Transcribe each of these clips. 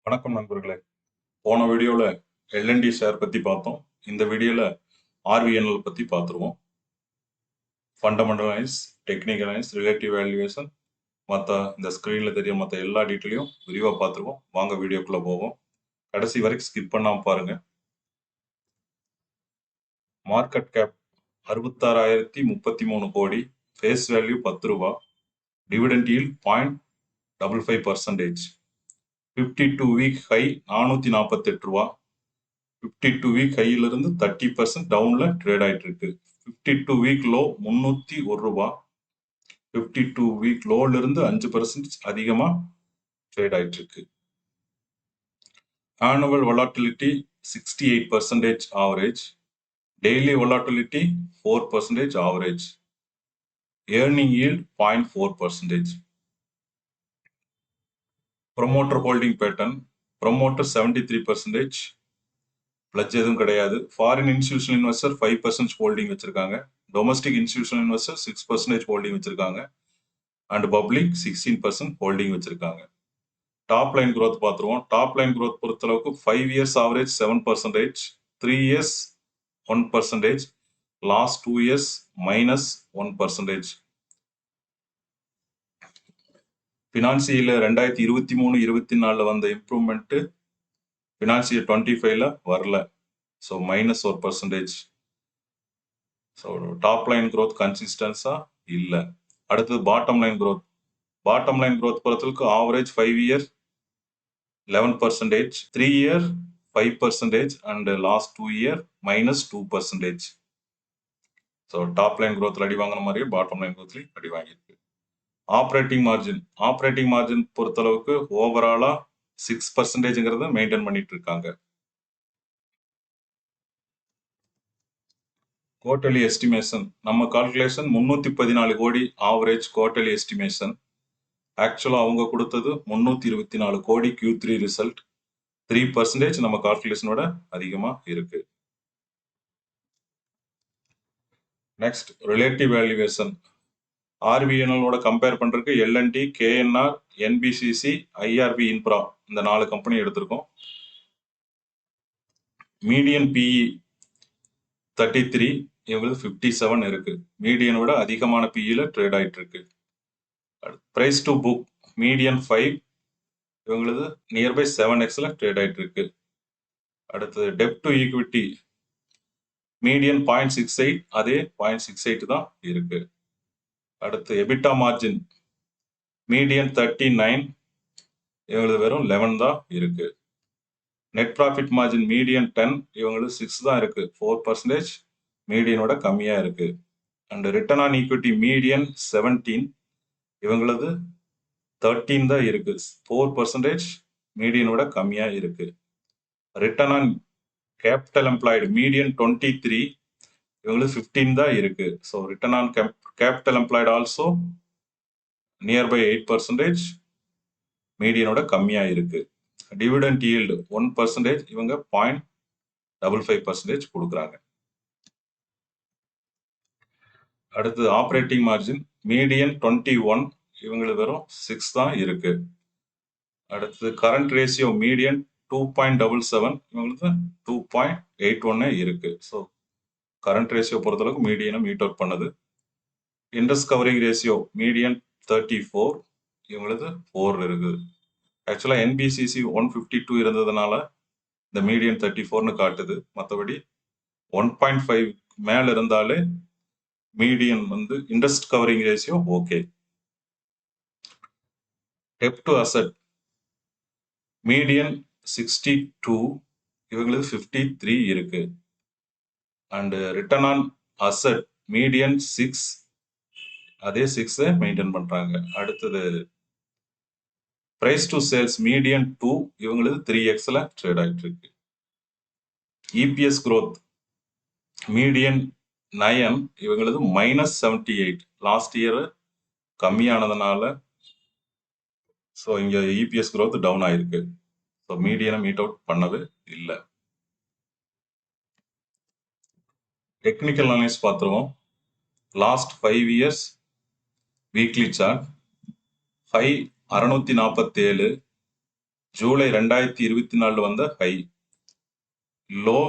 வணக்கம் நண்பர்களே. போன வீடியோல எல்என்டி ஷேர் பத்தி பார்த்தோம். இந்த வீடியோல ஆர்விஎன்எல் பத்தி பார்த்துருவோம். Fundamental analyse, technical analyse, relative valuation, மற்ற இந்த ஸ்க்ரீன்ல தெரிய மற்ற எல்லா டீட்டெயிலையும் விரிவாக பார்த்துருவோம். வாங்க வீடியோக்குள்ள போவோம். கடைசி வரைக்கும் ஸ்கிப் பண்ணாம பாருங்க. மார்க்கெட் கேப் 66,033 கோடி, ஃபேஸ் வேல்யூ 10 ரூபா, டிவிடெண்ட் ஈல்ட் 0.55%, 52 வீக் ஹை 448 ரூபா, 52 வீக் ஹையிலிருந்து 30% டவுன்ல ட்ரேட் ஆயிட்டு இருக்கு. 52 வீக் லோ 301 ரூபா, 52 வீக் லோல இருந்து 5% அதிகமா ட்ரேட் ஆயிட்டு இருக்கு. Annual volatility 68% average, daily volatility 4% average, earning yield 0.4%. Promoter holding pattern, promoter 73%, fledged எதுவும் கிடையாது. ஃபாரின் இன்ஸ்டிடியூஷனல் இன்வெஸ்டர் 5% ஹோல்டிங் வச்சிருக்காங்க, டொமஸ்டிக் இன்ஸ்டிடியூஷனல் இன்வெஸ்டர் 6% ஹோல்டிங் வச்சிருக்காங்க, அண்ட் பப்ளிக் 16% ஹோல்டிங் வச்சிருக்காங்க. டாப் லைன் growth பார்த்துருவோம். டாப் லைன் growth பொறுத்தளவுக்கு 5 years average 7%, 3 years 1%, last 2 years -1%. Financial 2023-24 வந்த improvement financial 25ல வரல, so -1%. So top line growth கன்சிஸ்டன்ஸா இல்லை. அடுத்தது bottom line growth. Bottom line growth பொறுத்தளவுக்கு average 5 year 11%, 3 year 5%, and last 2 year -2%. So top line growthல அடி வாங்கின மாதிரியே பாட்டம் லைன் growthலையும் அடி வாங்கியிருக்கு. ஆப்ரேட்டிங் மார்ஜின் பொறுத்தளவுக்கு ஓவராலா 6%ங்கிறத மெயின்டைன் பண்ணிட்டு இருக்காங்க. குவார்டர்லி எஸ்டிமேஷன், நம்ம கால்குலேஷன் 314 கோடி ஆவரேஜ் குவார்டர்லி எஸ்டிமேஷன். ஆக்சுவலா அவங்க கொடுத்தது 324 கோடி Q3 ரிசல்ட், 3% நம்ம கால்குலேஷனோட அதிகமா இருக்கு. Next relative valuation. ஆர்விஎன்எலோட கம்பேர் பண்றதுக்கு L and T, KNR, NBCC, IRB infra இந்த 4 கம்பெனி எடுத்திருக்கோம். மீடியன் பிஇ 33, இவங்களுக்கு 57 இருக்கு. மீடியனோட அதிகமான பிஇல ட்ரேட் ஆயிட்டு இருக்கு. பிரைஸ் டு புக் மீடியன் 5, இவங்களது நியர்பை 7x ட்ரேட் ஆயிட்டு இருக்கு. அடுத்தது டெப்ட் டு ஈக்விட்டி மீடியன் 0.68, அதே 0.68 தான் இருக்கு. அடுத்து எபிட்டா மார்ஜின் மீடியன் 39, இவங்களது வெறும் 11 தான் இருக்கு. நெட் ப்ராஃபிட் மார்ஜின் மீடியன் 10, இவங்களுக்கு 6 தான் இருக்கு, 4%, மீடியனோட கம்மியா இருக்கு. And return on equity median 17, இவங்களது 13 தான் இருக்கு, 4%, மீடியனோட கம்மியா இருக்கு. Return on capital employed median 23, இவங்களுக்கு 15 தான் இருக்கு. So return on capital employed also nearby 8%, மீடியனோட கம்மியா இருக்கு. டிவிடெண்ட் ஈல்டு 1%, இவங்க 0.55% கொடுக்குறாங்க. அடுத்து ஆப்ரேட்டிங் மார்ஜின் மீடியன் 21, இவங்களுக்கு வெறும் 6 தான் இருக்கு. அடுத்து கரண்ட் ரேஷியோ மீடியன் 2.77, இவங்களுக்கு 2.81 இருக்கு. ஸோ கரண்ட் ரேஷியோ பொறுத்தளவுக்கு மீடியனை மீட் அவுட் பண்ணுது. இன்ட்ரெஸ்ட் கவரிங் ரேஷியோ மீடியன் 34, இவங்களுக்கு 4 இருக்குது. ஆக்சுவலா என்பிசிசி 152 இருந்ததுனால இந்த மீடியன் 34ன்னு காட்டுது. மற்றபடி 1.5 மேல இருந்தாலே மீடியன் வந்து interest covering ratio okay. Dept to asset median 62, இவங்களுக்கு 53 இருக்கு. And return on asset median 6, அதே 6 மெயின்டைன் பண்றாங்க. அடுத்தது பிரைஸ் டு சேல்ஸ் மீடியன் 2, இவங்களுக்கு 3x ட்ரேட் ஆயிட்டு இருக்கு. இபிஎஸ் growth மீடியன் 9, இவங்களது -78, லாஸ்ட் இயர் கம்மியானதுனால ஸோ இங்க இபிஎஸ் growth டவுன் ஆயிருக்கு. ஸோ மீடியனை மீட் அவுட் பண்ணவே இல்லை. டெக்னிக்கல் அனலைஸ் பார்த்துருவோம். Last 5 years weekly chart, high 647, July 2024 வந்த ஹை. லோ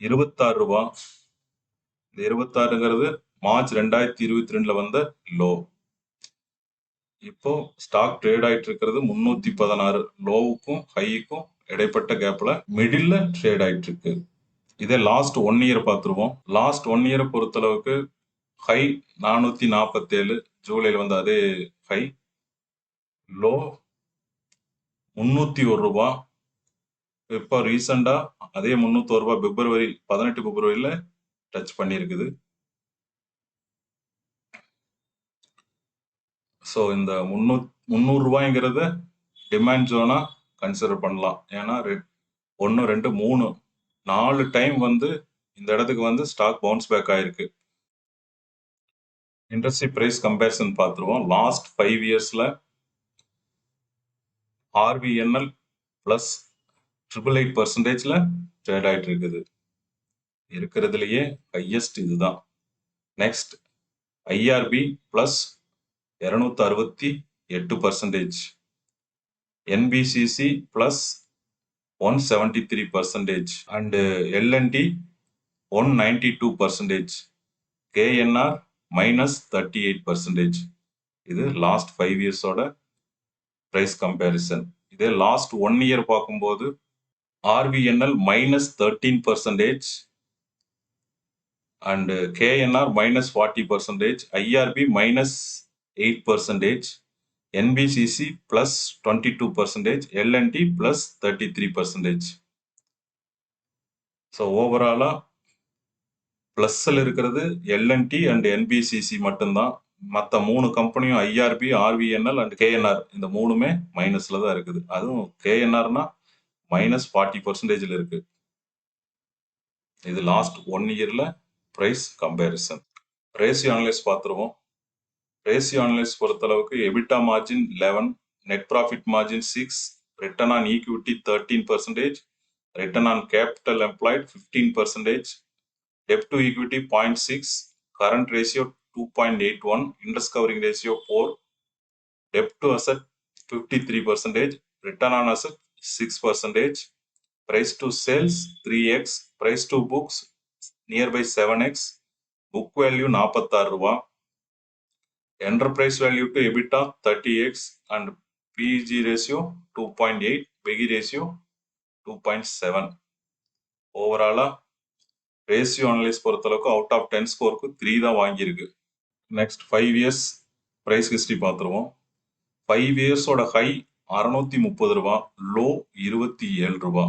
26 ரூபா. இந்த 26ங்கிறது மார்ச் 2022 வந்த லோ. இப்போ ஸ்டாக் ட்ரேட் ஆயிட்டு இருக்கிறது 316 லோவுக்கும் ஹைக்கும் இடைப்பட்ட கேப்ல மிடில்ல ட்ரேட் ஆயிட்டு இருக்கு. இதே லாஸ்ட் 1 இயர் பார்த்துருவோம். லாஸ்ட் 1 இயரை பொறுத்தளவுக்கு ஹை 447 ஜூலைல வந்து அதே ஹை. லோ 301 ரூபா. இப்போ ரீசெண்டா அதே 301 ரூபாய் பிப்ரவரி 18 பிப்ரவரியில டச் பண்ணியிருக்குது. ஸோ இந்த 300 ரூபாய்ங்கிறத டிமாண்ட் ஜோனா கன்சிடர் பண்ணலாம். ஏன்னா 1 2 3 4 டைம் வந்து இந்த இடத்துக்கு வந்து ஸ்டாக் பவுன்ஸ் பேக் ஆயிருக்கு. இண்டஸ்ட்ரி பிரைஸ் கம்பேரிசன் பார்த்துருவோம். லாஸ்ட் 5 இயர்ஸ்ல RVNL பிளஸ் 888% ட்ரேட் ஆயிட்டு இருக்குது. இருக்கிறதுலயே ஹையஸ்ட் இதுதான். Next IRB plus 268%, NBCC plus 173% and LNT 192%, KNR minus 38%. இது லாஸ்ட் 5 இயர்ஸோட பிரைஸ் கம்பேரிசன். இதே லாஸ்ட் 1 இயர் பார்க்கும்போது RVNL minus 13% and KNR minus 40%, IRB minus 8%, NBCC plus 22%, LNT plus 33%. So ஓவராலா பிளஸ்ல இருக்கிறது LNT அண்ட் NBCC மட்டும்தான். மற்ற 3 கம்பெனியும் IRB, RVNL அண்ட் KNR இந்த 3மே மைனஸ்ல தான் இருக்குது. அதுவும் KNRனா minus 40%ல இருக்கு. இது லாஸ்ட் 1 இயர்ல பிரைஸ் கம்பேரிசன். ரேஷியோ அனலைஸ் பார்த்துருவோம். ரேஷியோ அனலைஸ் பொறுத்தளவுக்கு EBITDA margin 11, net profit margin 6, return on equity 13%, return on capital employed 15%, debt to equity 0.6, current ratio 2.81, interest covering ratio 4, debt to asset 53%, return on asset 6%, price to sales 3x, price to books nearby 7x, book value 46 ரூபா, enterprise value to EBITDA 30x and PEG ratio 2.8, PEGI ratio 2.7. ஓவராலா ratio analyse பொறுத்தளவுக்கு out of 10 ஸ்கோருக்கு 3 தான் வாங்கியிருக்கு. Next 5 years price history பார்த்துருவோம். 5 இயர்ஸோட high 630 ரூபா, low 27 ரூபா.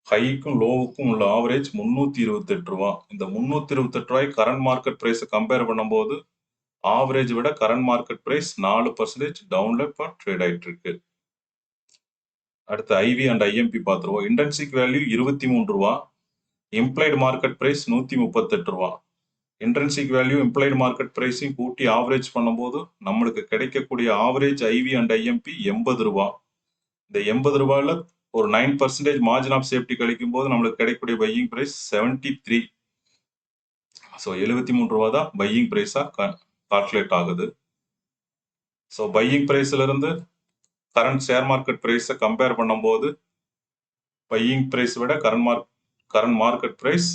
ஹைக்கும் லோவுக்கும் உள்ள average 328 ரூபா. இந்த 328 ரூபாய் கரண்ட் மார்க்கெட் பிரைஸை கம்பேர் பண்ணும்போது ஆவரேஜ் விட கரண்ட் மார்க்கெட் பிரைஸ் 4% டவுன்ல இப்போ ட்ரேட் ஆயிட்டு இருக்கு. அடுத்து ஐவி அண்ட் ஐஎம்பி பார்த்துருவோம். இன்டென்சிக் வேல்யூ 23 ரூபா, இம்ப்ளைடு மார்க்கெட் பிரைஸ் 138 ரூபா. இன்ட்ரென்சிக் வேல்யூ இம்ப்ளைடு மார்க்கெட் பிரைஸையும் கூட்டி ஆவரேஜ் பண்ணும்போது நம்மளுக்கு கிடைக்கக்கூடிய ஆவரேஜ் ஐவி அண்ட் ஐஎம்பி 80 ரூபா. இந்த 80 ரூபாயில ஒரு 9% மார்ஜின் ஆஃப் சேஃப்டி கழிக்கும் போது நம்மளுக்கு கிடைக்கக்கூடிய பையிங் பிரைஸ் 73. ஸோ 73 ரூபா தான் பையிங் பிரைஸா கால்குலேட் ஆகுது. ஸோ பையிங் பிரைஸ்ல இருந்து கரண்ட் ஷேர் மார்க்கெட் பிரைஸை கம்பேர் பண்ணும்போது பையிங் பிரைஸ் விட கரண்ட் மார்க்கெட் பிரைஸ்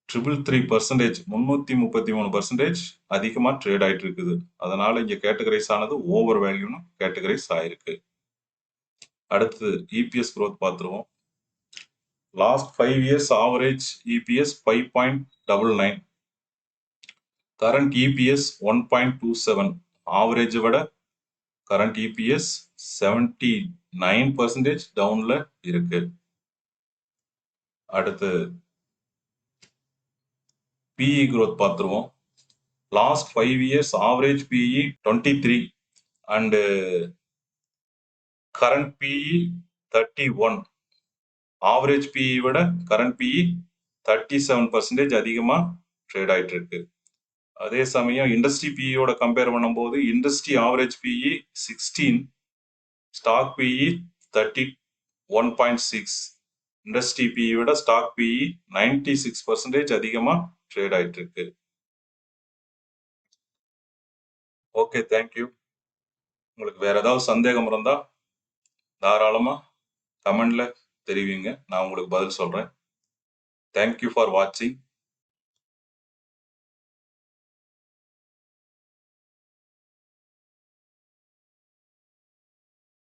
333%, 333% அதிகமா ட்ரேட் ஆயிட்டு இருக்குது. அதனால இங்க கேட்டகரைஸ் ஆனது ஓவர் வேல்யூன்னு கேட்டகரைஸ் ஆயிருக்கு. அடுத்து EPS growth பார்த்துருவோம். Last 5 years average EPS 5.99, current EPS 1.27. Average விட கரண்ட் EPS 79% டவுன்ல இருக்கு. அடுத்து PE growth பார்த்துருவோம். Last 5 years average PE 23 and current PE 31. Average PE விட கரண்ட் PE 37% அதிகமா ட்ரேட் ஆயிட்டு இருக்கு. அதே சமயம் இண்டஸ்ட்ரி PEயோட கம்பேர் பண்ணும்போது industry average PE 16, stock PE 31.6. Industry PE விட ஸ்டாக் PE 96% அதிகமா ட்ரேட் ஆயிட்டு இருக்கு. Okay, thank you. உங்களுக்கு வேற ஏதாவது சந்தேகம் இருந்தா தாராளமா கமெண்ட்ல தெரிவிங்க. நான் உங்களுக்கு பதில் சொல்றேன். தேங்க் யூ ஃபார் வாட்சிங்.